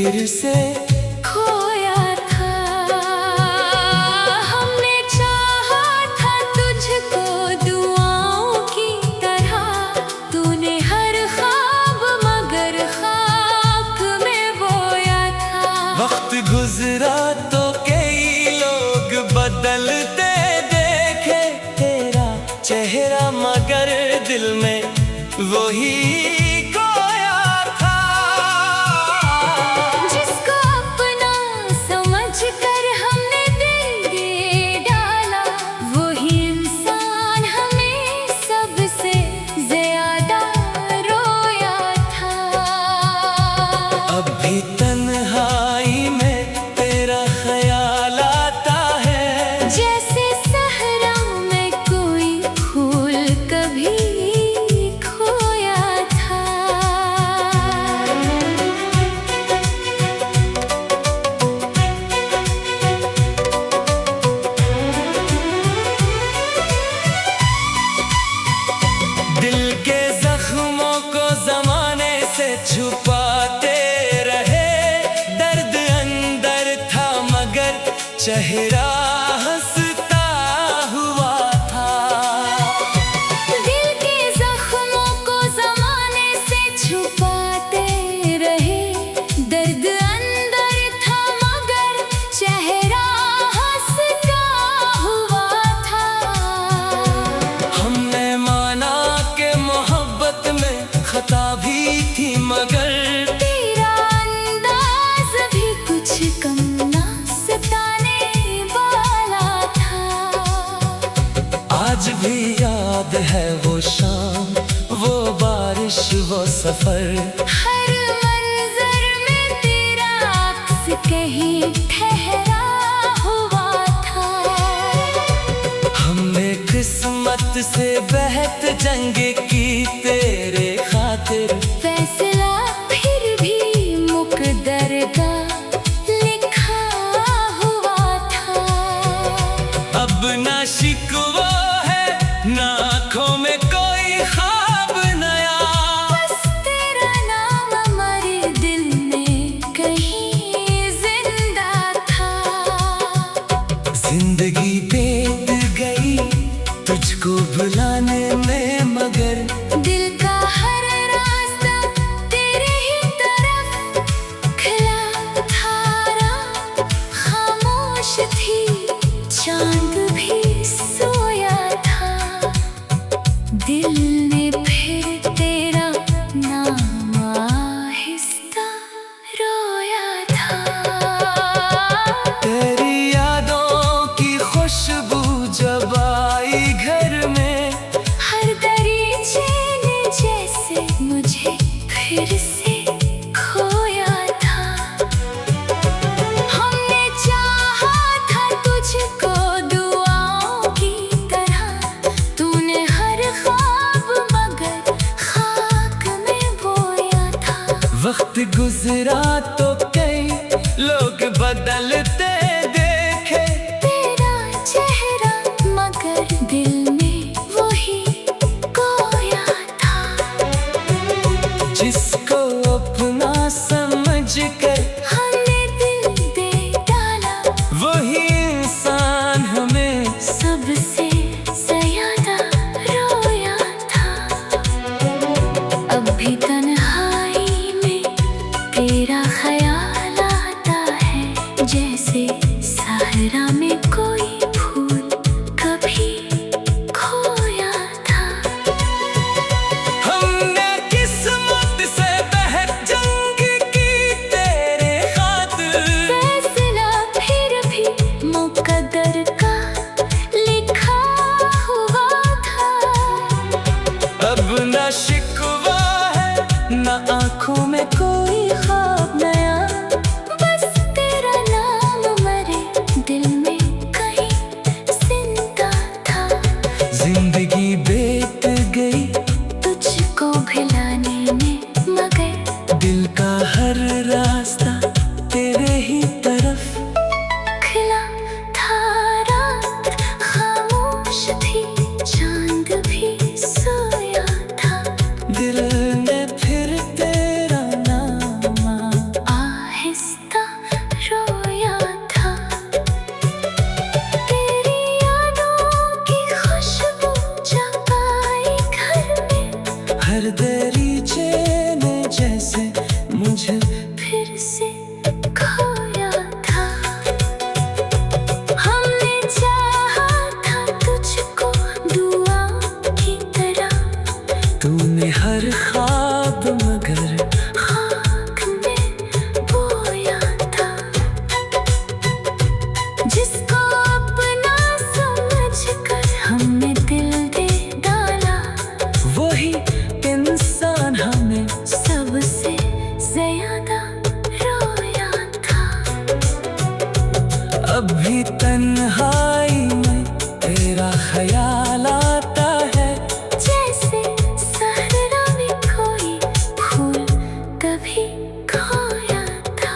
फिर से खोया था। हमने चाहा था तुझको दुआओं की तरह, तूने हर ख्वाब मगर खाक में बोया था। वक्त गुजरा तो कई लोग बदलते देखे तेरा चेहरा, मगर दिल में वही छुपाते रहे, दर्द अंदर था मगर चेहरा हंसता हुआ था। दिल के जख्मों को ज़माने से छुपाते रहे, दर्द अंदर था मगर चेहरा हंसता हुआ था। हमने माना कि मोहब्बत में खता भी थी, मगर तेरा अंदाज भी कुछ कम ना सताने वाला था। आज भी याद है वो शाम, वो बारिश, वो सफर। हर मंजर में तेरा अक्स कहीं ठहरा हुआ था। हमने किस्मत से बेहत जंग की तेरे खातिर, फैसला फिर भी मुकद्दर का लिखा हुआ था। अब ना शिकवा है ना आँखों में कोई ख्वाब नया, बस तेरा नाम हमारे दिल में कहीं जिंदा था। जिंदगी बीत गई तुझको भुलाने में, मगर दिल का हर रास्ता तेरे ही तरफ खिला था। खामोश थी चांद भी सोया था, दिल ने फिर तेरा नाम आहिस्ता रोया था। तेरी यादों की खुशबू जब आई घर में, हर दरीचे ने जैसे मुझे फिर से खोया था। हमने चाहा था तुझको दुआओं की तरह, तूने हर ख्वाब मगर खाक में बोया था। वक्त गुजरा तो कई लोग बदलते देखे तेरा चेहरा मगर दिल में वही खोया था। जिसको अपना समझ कर हमने दिल दे डाला, वही इंसान हमें सबसे ज्यादा रोया था। अब भी तन्हाई में तेरा ख्याल आता है, जैसे सहरा में कोई फूल कभी खोया था। हमने किस्मत से बेहद जंग की तेरे खातिर, फैसला फिर भी मुकद्दर का लिखा हुआ था। अब ना शिकवा है ना आँखों में कोई ख्वाब नया, बस तेरा नाम मरे दिल में कहीं जिंदा था। जिंदगी बीत गई तुझको भुलाने में, मगर दिल का हर रास्ता तेरे ही तरफ खिला था। रात खामोश थी चांद भी सोया था, दिल ने फिर तेरा नाम आहिस्ता दरीचे ने जैसे मुझे फिर से खोया था। हमने चाहा था तुझको दुआ की तरह, तूने हर ख्वाब मगर खाक में बोया था। जिसको अपना समझकर हमने दिल दे डाला, वही इंसान हमें सबसे ज्यादा रोया था। अब भी तन्हाई में तेरा ख्याल आता है, जैसे सहरा में कोई फूल कभी खोया था।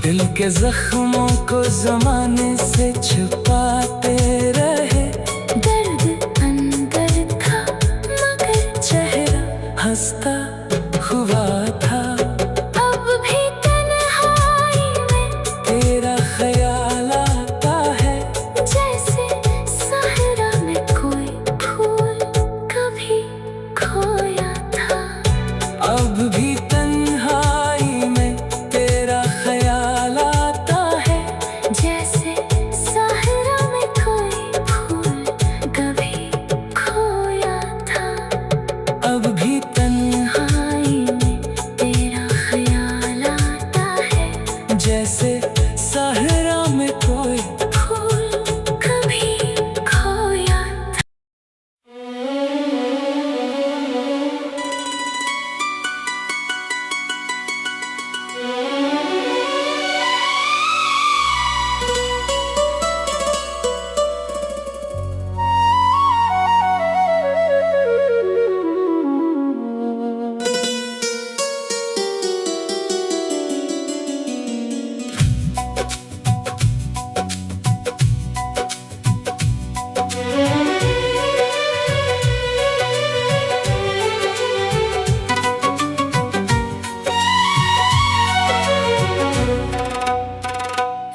दिल के जख्मों को जमाने से छुपाते रहे, दर्द अंदर था मगर चेहरा हंसता हुआ था। अब भी तन्हाई में तेरा ख्याल आता है, जैसे सहरा में कोई फूल कभी खोया था। अब भी तन्हाई में तेरा ख्याल आता है, जैसे सहरा में कोई फूल कभी खोया था। अब भी तन्हाई में तेरा ख्याल आता है, जैसे सहरा में कोई फूल कभी खोया था।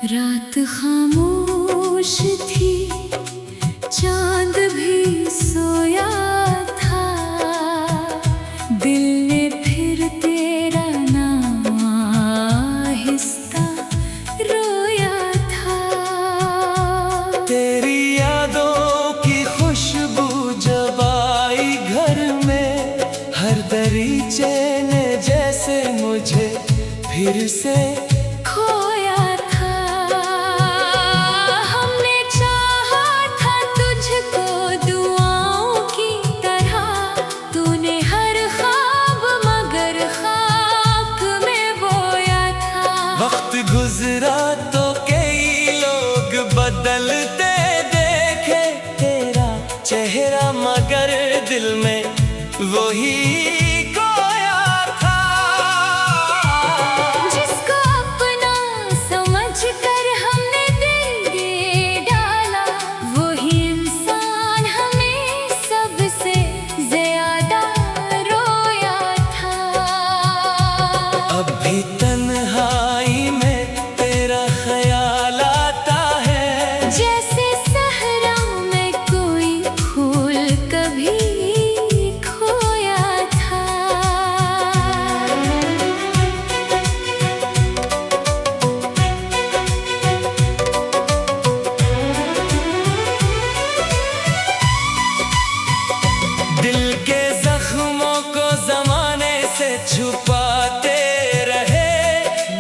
रात खामोश थी, चांद भी सोया था। दिल ने फिर तेरा नाम आहिस्ता रोया था। तेरी यादों की खुशबू जब आई घर में, हर दरीचे ने जैसे मुझे फिर से खोया था। हमने चाहा था तुझको दुआओं की तरह, तूने हर ख्वाब मगर खाक में बोया था। वक्त गुजरा तो कई लोग बदलते देखे, तेरा चेहरा मगर दिल में वही खोया था। जिसको अपना समझकर हमने दिल दे डाला, वही इंसान हमें सबसे ज्यादा रोया था। अब भी तन्हाई में तेरा ख्याल आता है, जैसे सहरा में कोई फूल कभी खोया था। दिल के जख्मों को जमाने से छुपाते रहे,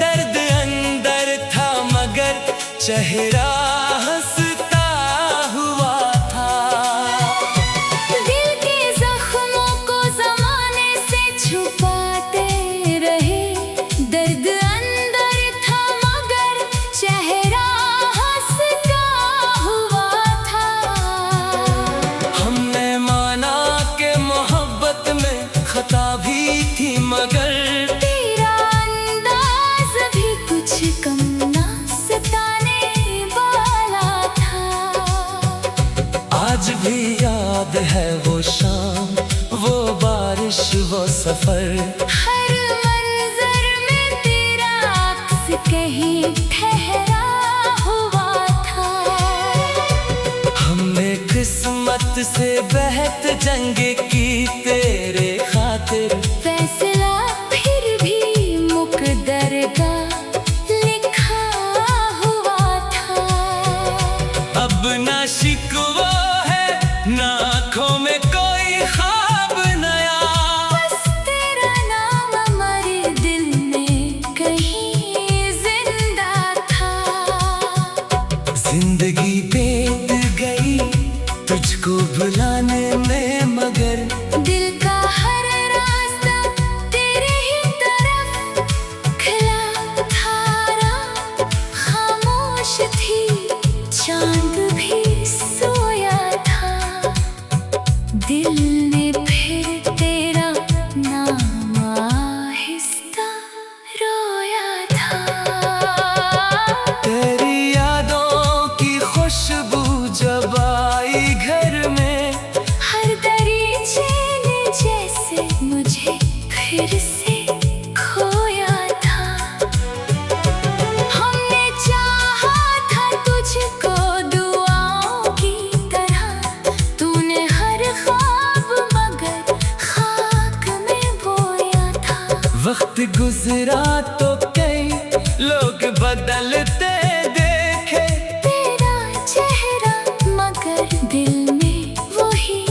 दर्द अंदर था मगर चेहरा हंसता हुआ था। दिल के जख्मों को जमाने से छुपाते रहे, दर्द अंदर था मगर चेहरा हंसता हुआ था। हमने माना कि मोहब्बत में खता भी थी मगर तेरा अंदाज भी कुछ कम ना सताने वाला था। आज भी याद है वो शाम, वो बारिश, वो सफर। हर मंजर में तेरा अक्स कहीं ठहरा हुआ था। हमने किस्मत से बेहद जंग की तेरे आखिर फैसला फिर भी मुकद्दर का लिखा हुआ था। अब ना शिकवा है ना आँखों में कोई ख्वाब नया, बस तेरा नाम हमारे दिल में कहीं जिंदा था। जिंदगी बीत गई तुझको भुलाने में, मगर दिल का हर रास्ता तेरे ही तरफ खिला था। खामोश थी चांद भी सोया था, दिल ने फिर तेरा नाम आहिस्ता रोया था। तेरी यादों की खुशबू जब आई घर में, हर दरीचे ने जैसे मुझे फिर से खोया था। हमने चाहा था तुझको दुआओं की तरह, तूने हर ख्वाब मगर खाक में बोया था। वक्त गुजरा तो कई लोग बदलते देखे, तेरा चेहरा मगर दिल में वही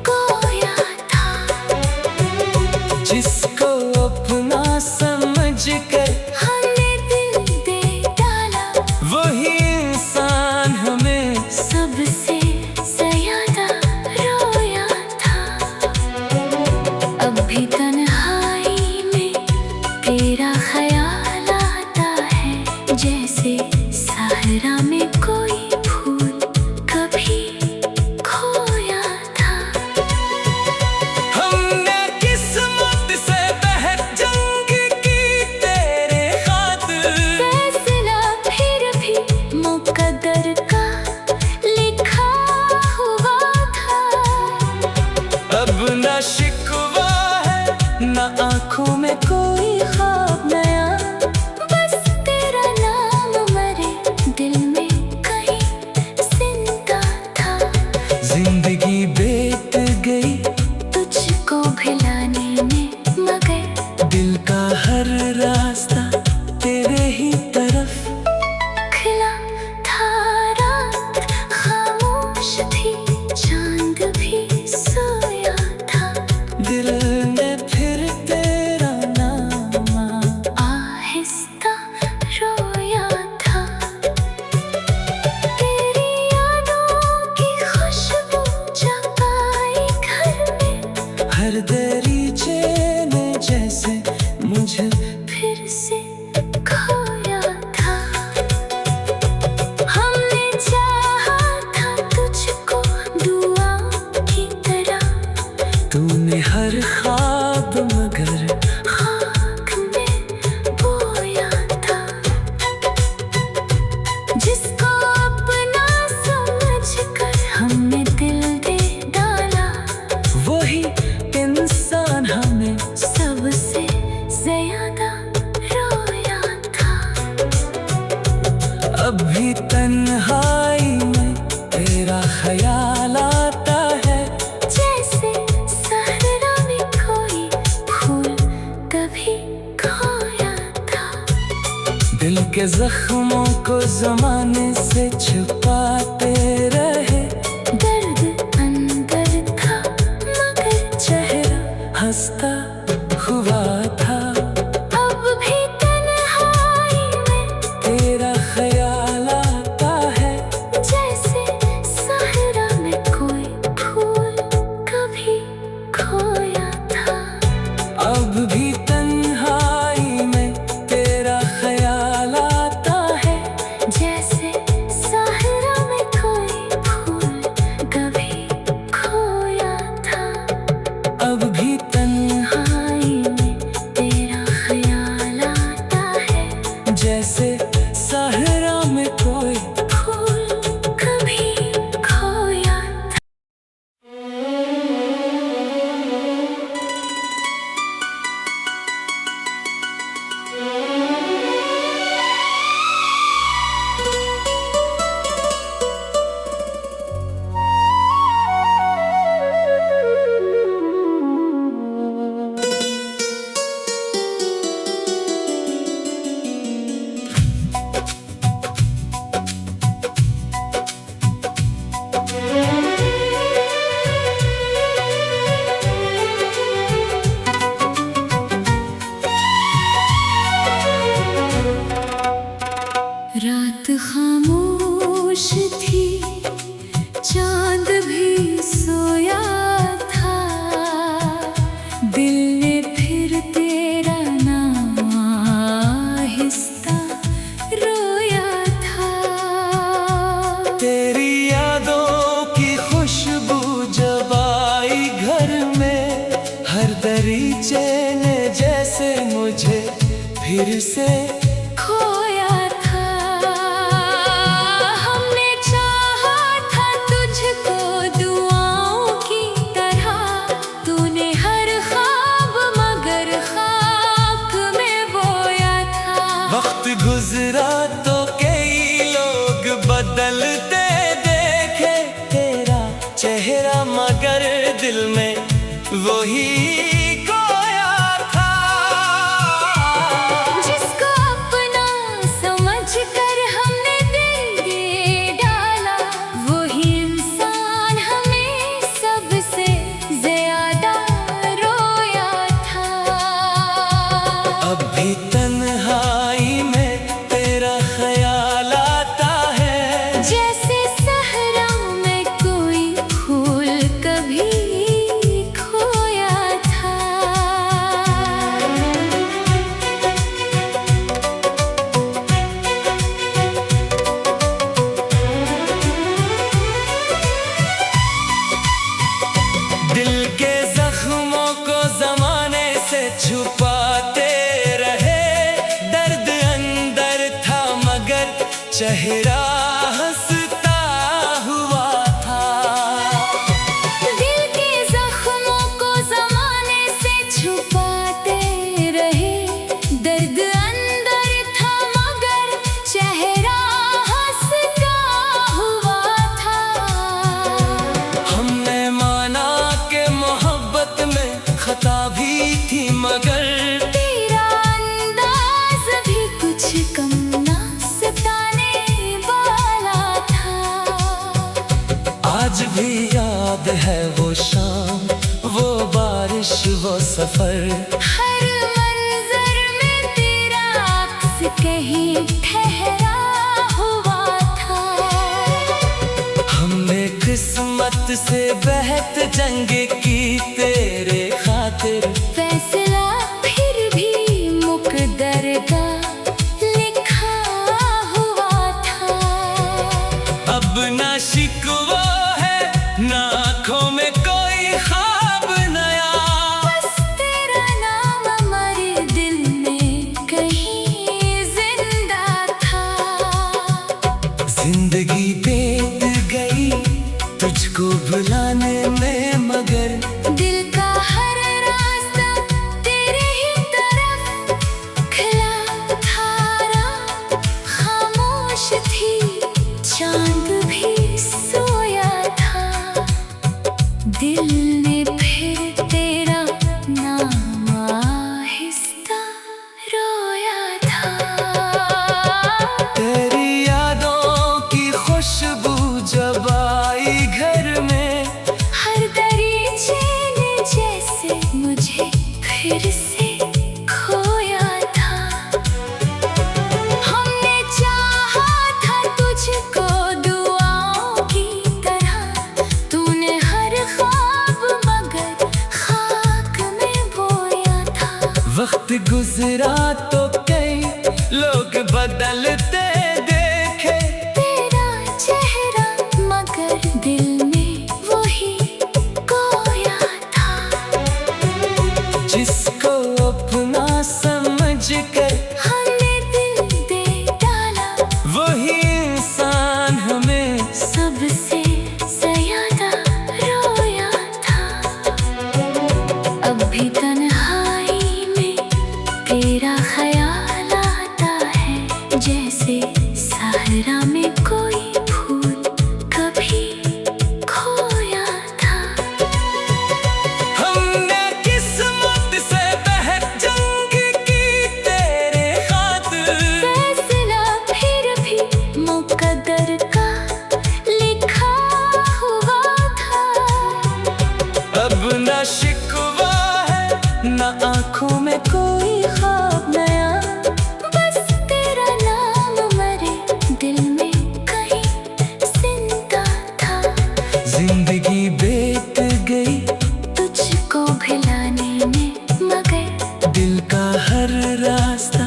खोया था। जिसको अपना समझ कर हमने दिल दे डाला, वही इंसान हमें सबसे ज्यादा रोया था। अब भी तन्हाई में तेरा ख्याल आता है, जैसे सहरा में कोई फूल कभी खोया था। हमने किस्मत से बहक जंग की तेरे खातिर, फैसला फिर भी मुकद्दर का लिखा हुआ था। अब ना शिकवा है ना आँखों में कोई ख्वाब नया, बस तेरा नाम मरे दिल में कहीं जिंदा था। जिंदगी बीत गई तुझको भुलाने में, मगर दिल का हर रास्ता तेरे ही तरफ। खिला था रात, खामोश थी चांद भी सोया था, दिल ने फिर तेरा नाम आहिस्ता रोया था। तेरी यादों की खुशबू जब आई घर में, हर दरीचे ने जैसे मुझे फिर से खोया था। हमने चाहा था तुझको दुआओं की तरह, तूने हर ख्वाब मगर खाक में बोया था। जिसको अपना समझकर हमने दिल दे डाला, वही इंसान हमें सबसे ज्यादा रोया था। अब भी तन्हाई में तेरा ख्याल आता है, जैसे सहरा में कोई फूल कभी खोया था। दिल के जख्मों को जमाने से छुपाते रहे, दर्द अंदर था मगर चेहरा हंसता हुआ था। अब भी तन्हाई में तेरा ख्याल आता है, जैसे सहरा में कोई फूल कभी खोया था। अब भी तन्हाई में तेरा ख्याल आता है, जैसे सहरा में कोई फूल कभी खोया था। अब भी तन्हाई फिर से खोया था। हमने चाहा था तुझको दुआओं की तरह, तूने हर ख्वाब मगर खाक में बोया था। वक्त गुजरा तो कई लोग बदलते देखे तेरा चेहरा, मगर दिल में वही खोया था। जिसको अपना समझ कर हमने दिल दे डाला, वही इंसान हमें सबसे ज्यादा रोया था। अब भी तन्हाई में तेरा ख्याल आता है, जैसे सहरा में कोई फूल कभी खोया था। दिल के जख्मों को जमाने से छुपाते रहे, दर्द अंदर था मगर चेहरा हंसता हुआ था। दिल के जख्मों को जमाने से छुपाते रहे, दर्द अंदर था मगर चेहरा हंसता हुआ था। हमने माना कि मोहब्बत में खता भी थी, मगर तेरा अंदाज भी कुछ कम ना सताने वाला था। आज भी याद है वो शाम, वो बारिश, वो सफर। हर मंजर में तेरा अक्स कहीं ठहरा हुआ था। हमने किस्मत से बेहद जंग की तेरे खातिर, फैसला फिर भी मुकद्दर का लिखा हुआ था। अब ना शिकवा है ना आँखों में कोई ख्वाब नया, बस तेरा नाम हमारे दिल में कहीं जिंदा था। जिंदगी बीत गई तुझको भुलाने में, मगर दिल का हर रास्ता तेरे ही तरफ खिला था। खामोश थी चांद भी सोया था, दिल ने फिर तेरा नाम आहिस्ता रोया था। तेरी यादों की खुशबू जब आई घर में, हर दरीचे ने जैसे मुझे फिर से खोया था। हमने चाहा था तुझको दुआओं की तरह, तूने हर ख्वाब मगर खाक में बोया था। वक्त गुजरा तो कई लोग बदलते देखे तेरा चेहरा मगर दिल में वही खोया था। जिसको अपना समझ कर हमने दिल दे डाला, वही इंसान हमें सबसे ज्यादा रोया था। अब भी तन्हाई में तेरा ख्याल आता है, जैसे सहरा में कोई फूल कभी खोया था। हमने किस्मत से बेहद जंग की तेरे खातिर, फैसला फिर भी मुकद्दर का लिखा हुआ था। अब ना शिकवा है ना आँखों में कोई ख्वाब नया, बस तेरा नाम मरे दिल में कहीं जिंदा था। जिंदगी बीत गई तुझको भुलाने में, मगर दिल का हर रास्ता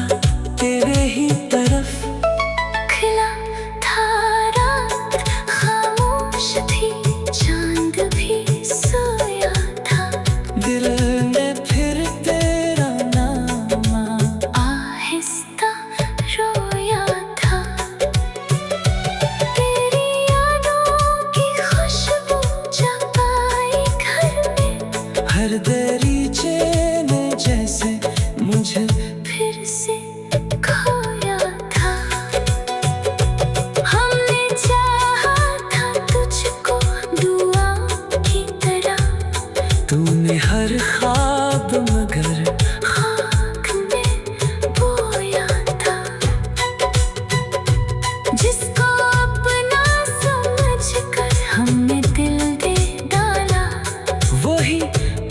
तेरे ही तरफ खिला था। रात खामोश थी चांद भी सोया था, दिल ने फिर तेरा नाम हर दरीचे ने जैसे मुझे फिर से खोया था। हमने चाहा था तुझको दुआ की तरह, तूने हर ख्वाब मगर खाक में बोया था। जिसको अपना समझकर हमने दिल दे डाला, वही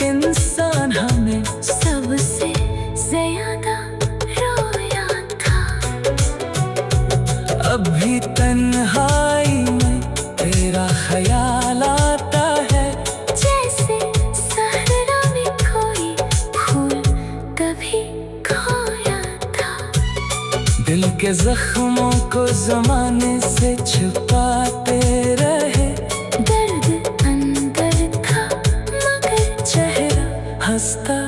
इंसान हमें सबसे ज्यादा रोया था। अब भी तन्हाई में तेरा ख्याल आता है, जैसे सहरा में कोई फूल कभी खोया था। दिल के जख्मों को जमाने से छुपाते रहे, दर्द अंदर था मगर चेहरा हंसता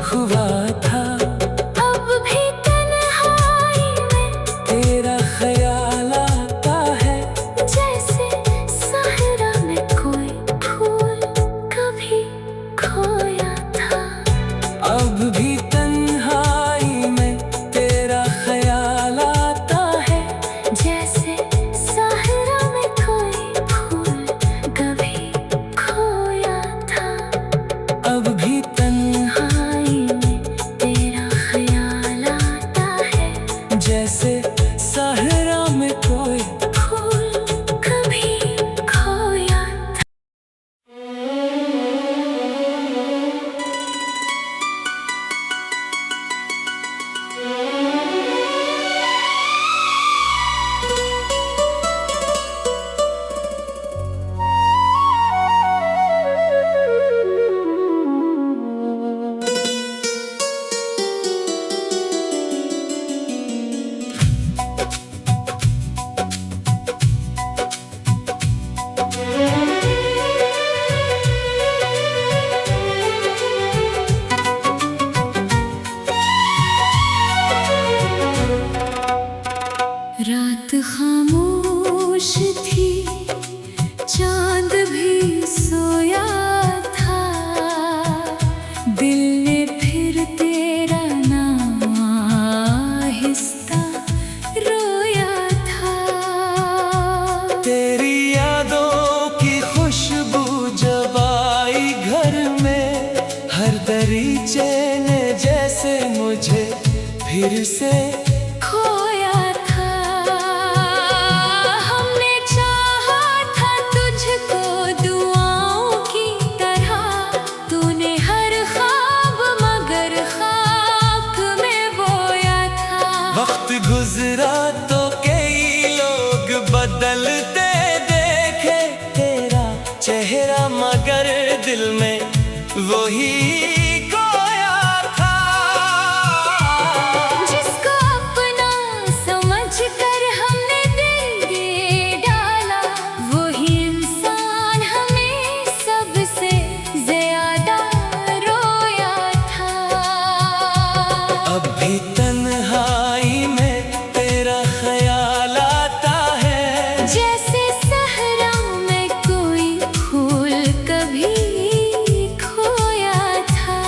हुआ था। अब भी तन्हाई में तेरा ख्याल आता है, जैसे सहरा में कोई फूल कभी खोया था। अब भी तन्हाई में तेरा ख्याल आता है, जैसे सहरा में कोई फूल कभी खोया था। अब भी तन्हाई में तेरा ख्याल आता है, जैसे सहरा में कोई फूल कभी खोया था। रात खामोश थी, चांद भी सोया था। दिल ने फिर तेरा नाम आहिस्ता रोया था। तेरी यादों की खुशबू जब आई घर में, हर दरीचे ने जैसे मुझे फिर से खोया था। हमने चाहा था तुझको दुआओं की तरह, तूने हर ख्वाब मगर खाक में बोया था। वक्त गुजरा तो कई लोग बदलते देखे, तेरा चेहरा मगर दिल में वही खोया था। जिसको अपना समझकर हमने दिल दे डाला, वही इंसान हमें सबसे ज्यादा रोया था। अब भी तन्हाई में तेरा ख्याल आता है, जैसे सहरा में कोई फूल कभी खोया था।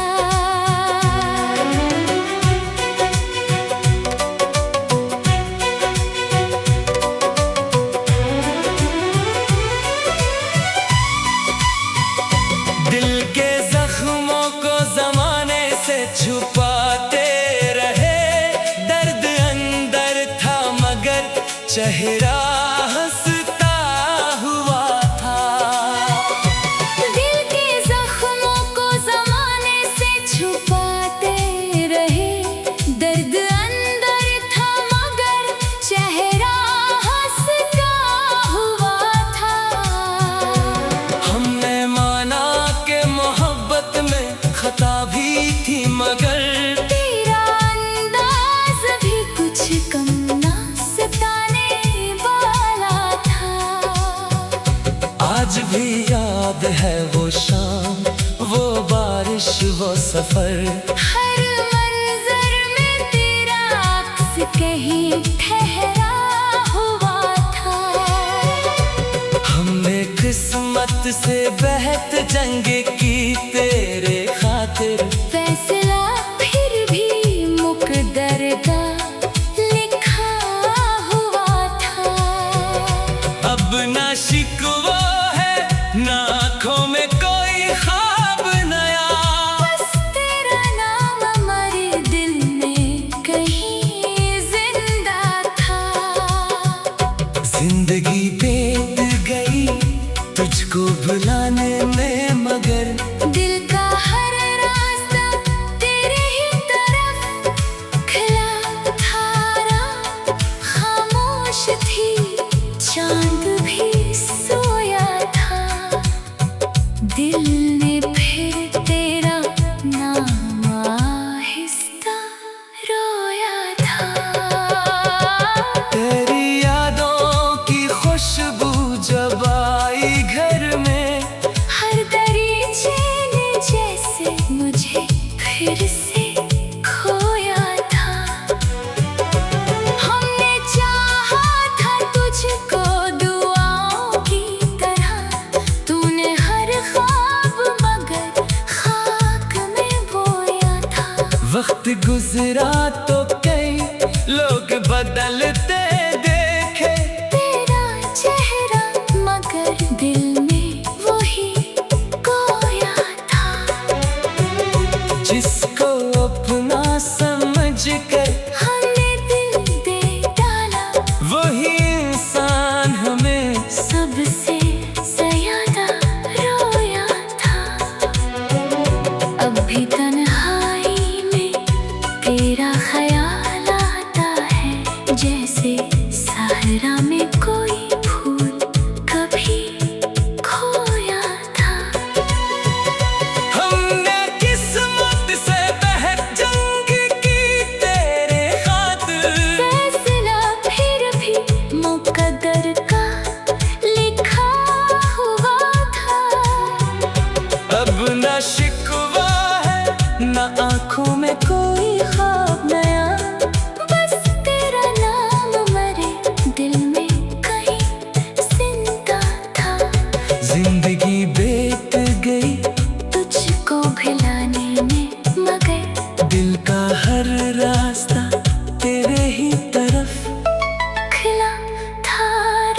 दिल के जख्मों को जमाने से छुपाते रहे, दर्द अंदर था मगर चेहरा हंसता हुआ था। दिल के जख्मों को जमाने से छुपाते रहे, दर्द अंदर था मगर चेहरा हंसता हुआ था। हमने माना कि मोहब्बत में खता भी थी मगर तेरा अंदाज भी कुछ कम ना सताने वाला था। आज भी याद है वो शाम, वो बारिश, वो सफर। हर मंजर में तेरा अक्स कहीं ठहरा हुआ था। हमने किस्मत से बेहद जंग की तेरे फिर से खोया था। हमने चाहा था तुझको दुआओं की तरह, तूने हर ख्वाब मगर खाक में बोया था। वक्त गुजरा तो कई लोग बदलते देखे, तेरा चेहरा मगर दिल में वही खोया था। जिसको अपना समझ कर हमने दिल दे डाला, वही इंसान हमें सबसे ज्यादा रोया था। अब भी तन्हाई में तेरा ख्याल आता है, जैसे सहरा में कोई फूल कभी खोया था। हमने किस्मत से बहक जंग की तेरे खातिर, फैसला फिर भी मुकद्दर का लिखा हुआ था। अब न शिकवा है न आंखों में कोई ख्वाब नया, बस तेरा नाम मरे दिल में कहीं जिंदा था। जिंदगी बीत गई तुझको भुलाने में मगर दिल का हर रास्ता तेरे ही तरफ। खिला था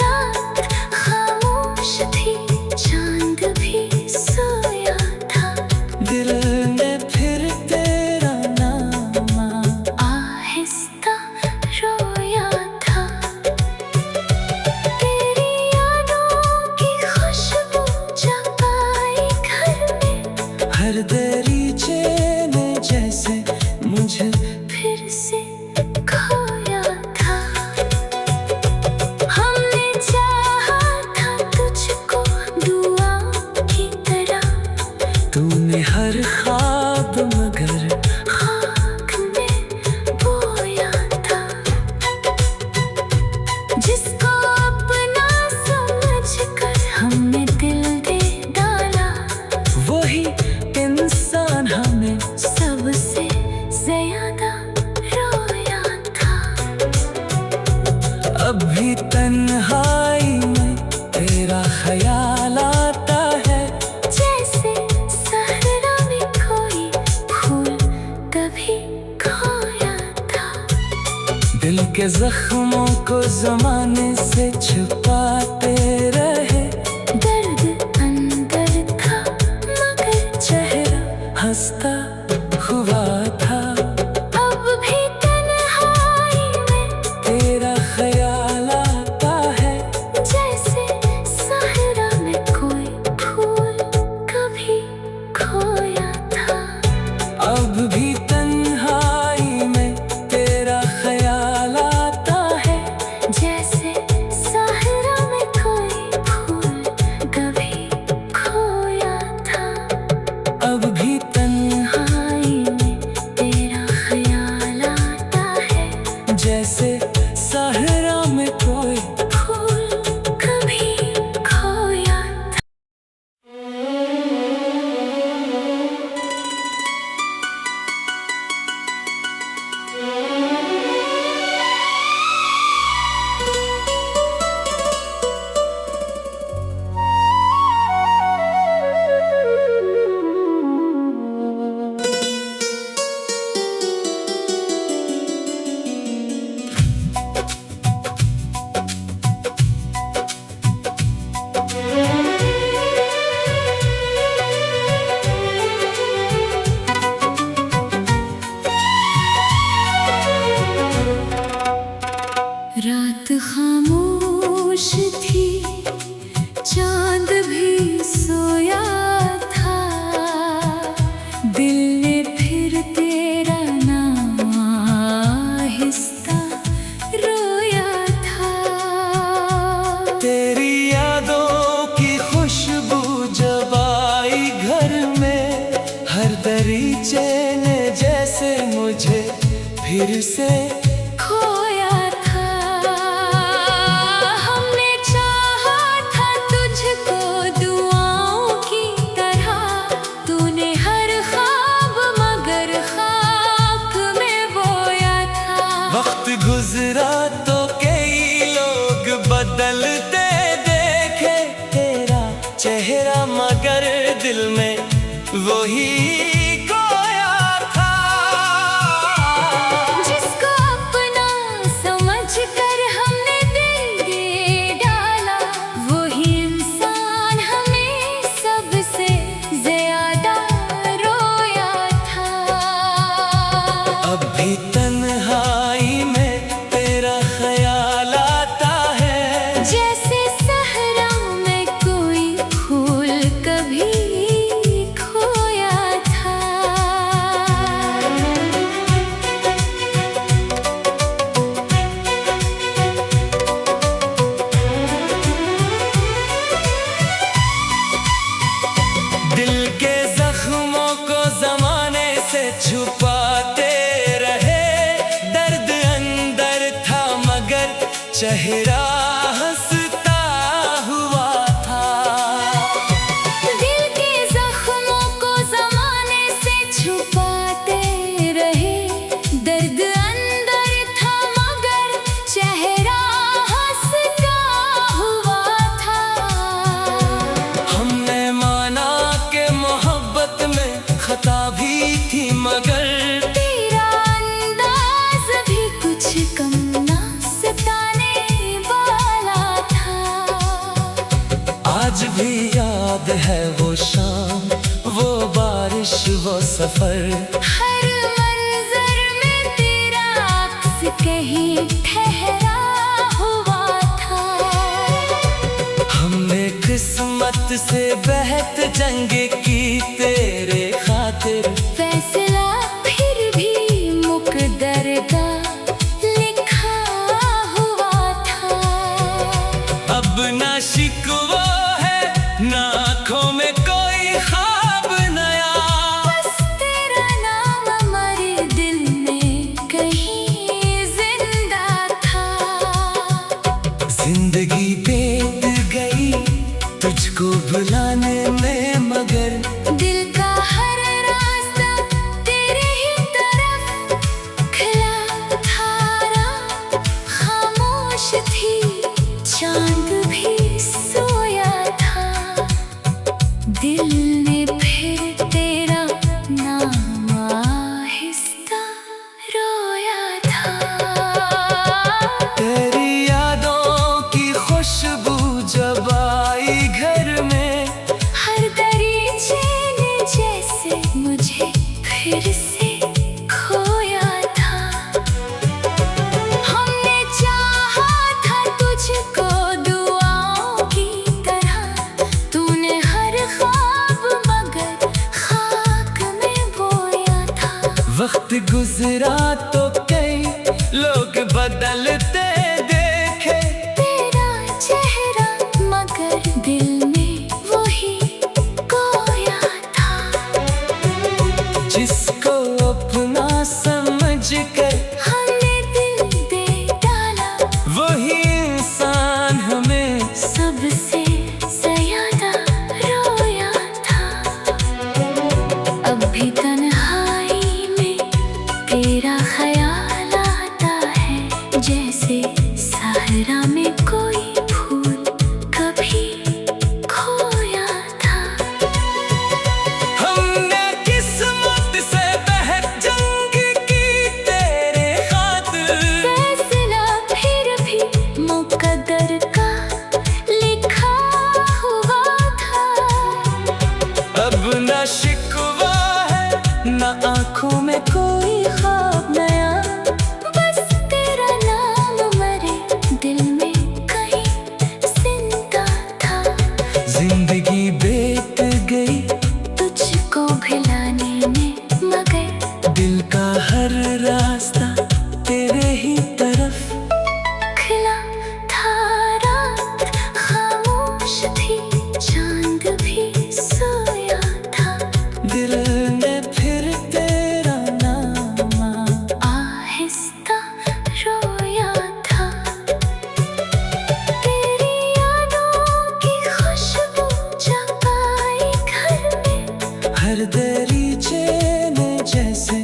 रात खामोश थी, चांद भी सोया था। दिल ने फिर तेरा नाम आहिस्ता रोया था। तेरी यादों की खुशबू जगाई घर में, हर दरीचे ने जैसे मुझे फिर से खोया था। हमने चाहा था तुझको दुआओं की तरह, तूने हर ख्वाब मगर खाक में बोया था। जिसको अपना समझकर हमने दिल दे डाला, वही इंसान हमें सबसे ज्यादा रोया था। अब भी तन्हाई में तेरा ख्याल आता है, जैसे सहरा में कोई फूल कभी खोया था। दिल के जख्मों को जमाने से छुपाते रहे, दर्द अंदर था मगर चेहरा हंसता हुआ था। अब भी तन्हाई में तेरा ख्याल आता है, जैसे सहरा में कोई फूल कभी खोया था। अब भी तन्हाई में तेरा ख्याल आता है, जैसे सहरा में कोई फूल कभी खोया था। अब भी तन्हाई में तेरा ख्याल आता है, जैसे सहरा में कोई फूल कभी खोया था। रात खामोश थी, चांद भी सोया था। दिल ने फिर तेरा नाम आहिस्ता रोया था। तेरी यादों की खुशबू जब आई घर में, हर दरीचे ने जैसे मुझे फिर से खोया था। हमने चाहा था तुझको दुआओं की तरह, तूने हर ख्वाब मगर वही खोया था। जिसको अपना समझ कर हमने दिल दे डाला, वही इंसान हमें सबसे ज्यादा रोया था। अब भी तन्हाई में तेरा ख्याल आता है, जैसे सहरा में कोई फूल कभी खोया था। दिल के जख्मों को जमाने से छुपाते रहे, दर्द अंदर था मगर चेहरा हंसता हुआ था। दिल के जख्मों को जमाने से छुपाते रहे, दर्द अंदर था मगर चेहरा हंसता हुआ था। हमने माना कि मोहब्बत में खता भी थी, मगर तेरा अंदाज भी कुछ कम ना सताने वाला था। आज भी याद है वो शाम, वो बारिश, वो सफर। हर मंजर में तेरा अक्स कहीं ठहरा हुआ था। हमने किस्मत से बेहद जंग की तेरे खातिर, फैसला फिर भी मुकद्दर का लिखा हुआ था। अब ना शिकवा है ना आँखों में कोई ख्वाब नया, बस तेरा नाम हमारे दिल में कहीं जिंदा था। जिंदगी बीत गई तुझको भुलाने में, मगर दिल का हर रास्ता तेरे ही तरफ खिला था। खामोश थी चांद भी सोया था। दिल ने फिर तेरा नाम आहिस्ता रोया था। तेरी यादों की खुशबू जब आई घर में, हर दरीचे ने जैसे मुझे फिर से खोया था। हमने चाहा था तुझको दुआओं की तरह, तूने हर ख्वाब मगर खाक में बोया था। वक्त गुजरा तो कई लोग बदलते देखे, तेरा चेहरा मगर दिल में वही खोया था। जिसको अपना समझ कर हमने दिल दे डाला, वही इंसान हमें सबसे ज्यादा रोया था। अब भी तन्हाई में तेरा ख्याल आता है, जैसे सहरा में कोई फूल कभी खोया था। हमने किस्मत से बेहद जंग की तेरे खातिर, फैसला फिर भी मुकद्दर का लिखा हुआ था। अब ना शिकवा है ना आँखों में कोई ख्वाब नया, बस तेरा नाम मरे दिल में कहीं जिंदा था। जिंदगी बीत गई तुझको भुलाने में, मगर दिल का हर रास्ता तेरे ही तरफ खिला था। रात खामोश थी चांद भी सोया था। दिल ने फिर तेरा नाम आहिस्ता रोया था। तेरी यादों की खुशबू जब आई घर में, हर दरीचे ने जैसे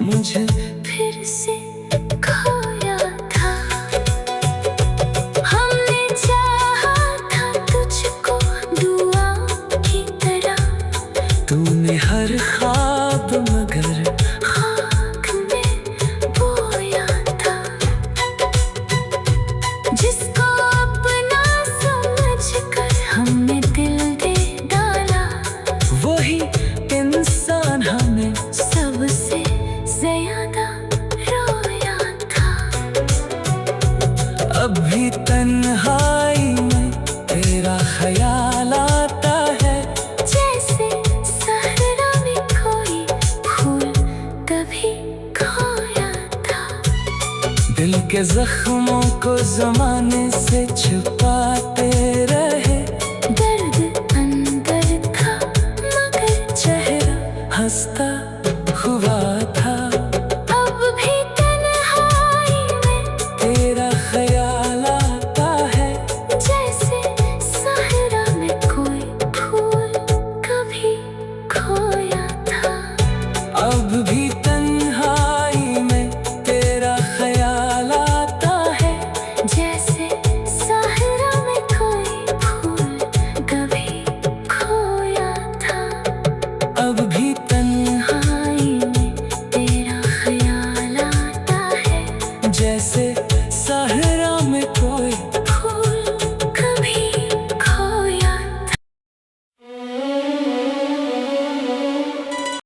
मुझे फिर से खोया था। हमने चाहा था तुझको दुआओं की तरह, तूने हर ख्वाब मगर खाक में बोया था। जिसको अपना समझकर हमने दिल दे डाला, वही इंसान हमें सबसे ज्यादा रोया था। अब भी तन्हाई में तेरा ख्याल आता है, जैसे सहरा में कोई फूल कभी खोया था। दिल के जख्मों को जमाने से छुपाते रहे, दर्द अंदर था मगर चेहरा हंसता हुआ